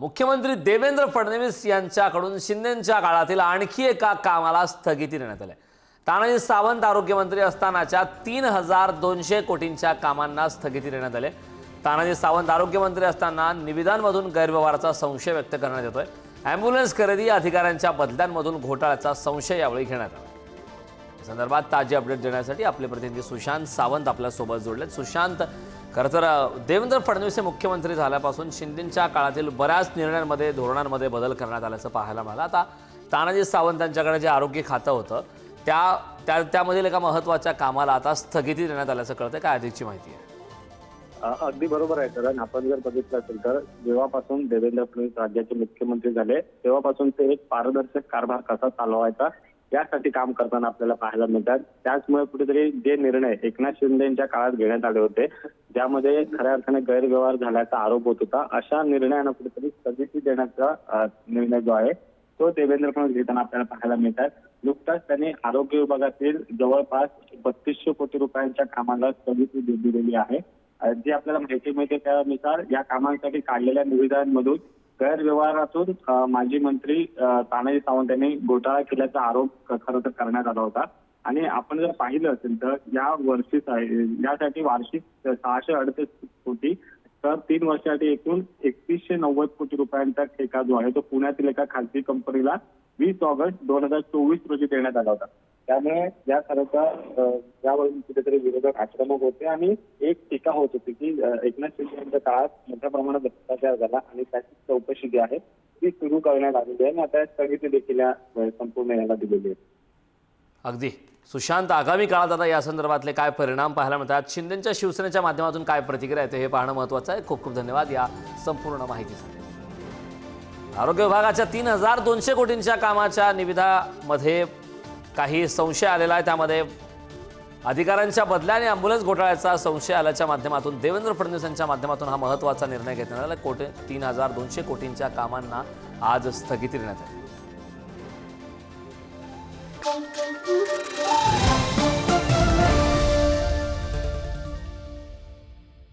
मुख्यमंत्री देवेंद्र फडणवीस यांच्याकडून शिंदेंच्या काळातील आणखी एका कामाला स्थगिती देण्यात आली. तानाजी सावंत आरोग्यमंत्री असतानाच्या 3200 कोटींच्या कामांना स्थगिती देण्यात आली. तानाजी सावंत आरोग्यमंत्री असताना निविदांमधून गैरव्यवहाराचा संशय व्यक्त करण्यात येतोय. ॲम्ब्युलन्स खरेदी अधिकाऱ्यांच्या बदल्यांमधून घोटाळ्याचा संशय यावेळी घेण्यात आला. या संदर्भात ताजी अपडेट देण्यासाठी आपले प्रतिनिधी सुशांत सावंत आपल्यासोबत जोडलेत. सुशांत, खरं तर देवेंद्र फडणवीस हे मुख्यमंत्री झाल्यापासून शिंदेंच्या काळातील बऱ्याच निर्णयांमध्ये धोरणांमध्ये बदल करण्यात आल्याचं पाहायला मिळालं. आता तानाजी सावंत यांच्याकडे जे आरोग्य खातं होतं त्यामधील एका महत्त्वाच्या कामाला आता स्थगिती देण्यात आल्याचं कळतंय. काय अधिकची माहिती आहे? अगदी बरोबर आहे. कारण आपण जर बघितलं असेल तर जेव्हापासून देवेंद्र फडणवीस राज्याचे मुख्यमंत्री झाले तेव्हापासून ते एक पारदर्शक कारभार कसा चालवायचा यासाठी काम करताना आपल्याला पाहायला मिळतात. त्याचमुळे कुठेतरी जे निर्णय एकनाथ शिंदेच्या काळात घेण्यात आले होते ज्यामध्ये खऱ्या अर्थाने गैरव्यवहार झाल्याचा आरोप होत होता, अशा निर्णयांना कुठेतरी स्थगिती देण्याचा निर्णय जो आहे तो देवेंद्र फडणवीस घेताना आपल्याला पाहायला मिळतात. नुकताच त्यांनी आरोग्य विभागातील जवळपास 3200 कोटी रुपयांच्या कामाला स्थगिती दिलेली आहे. जी आपल्याला माहिती मिळते त्यानुसार या कामांसाठी काढलेल्या निविदांमधून गैरव्यवहारातून माजी मंत्री तानाजी सावंत यांनी घोटाळा केल्याचा आरोप खरं तर करण्यात आला होता. आणि आपण जर पाहिलं असेल तर या वर्षी यासाठी वार्षिक 638 कोटी तर 3 वर्षासाठी एकूण 3190 कोटी रुपयांचा ठेका जो आहे तो पुण्यातील एका खासगी कंपनीला 20 ऑगस्ट 2024 रोजी देण्यात आला होता. त्यामुळे या खरंतर यावरून कुठेतरी विरोधक आक्रमक होते आणि एक टीका होत होती की एकनाथ शिंदे यांच्या काळात मोठ्या प्रमाणात भ्रष्टाचार झाला आणि त्याची चौकशी जी आहे ती सुरू करण्यात आलेली आहे. आता स्थगिती देखील या संपूर्ण याला दिलेली आहे. अगदी सुशांत, आगामी काळात आता या संदर्भातले काय परिणाम पाहायला मिळतात, शिंदेच्या शिवसेनेच्या माध्यमातून काय प्रतिक्रिया येते हे पाहणं महत्त्वाचं आहे. खूप खूप धन्यवाद या संपूर्ण माहितीसाठी. आरोग्य विभागाच्या 3200 कोटींच्या कामाच्या निविदामध्ये काही संशय आलेला आहे. त्यामध्ये अधिकाऱ्यांच्या बदल्या आणि ॲम्ब्युलन्स घोटाळ्याचा संशय आल्याच्या माध्यमातून देवेंद्र फडणवीस यांच्या माध्यमातून हा महत्त्वाचा निर्णय घेण्यात आला. 3200 कोटींच्या कामांना आज स्थगिती देण्यात आली.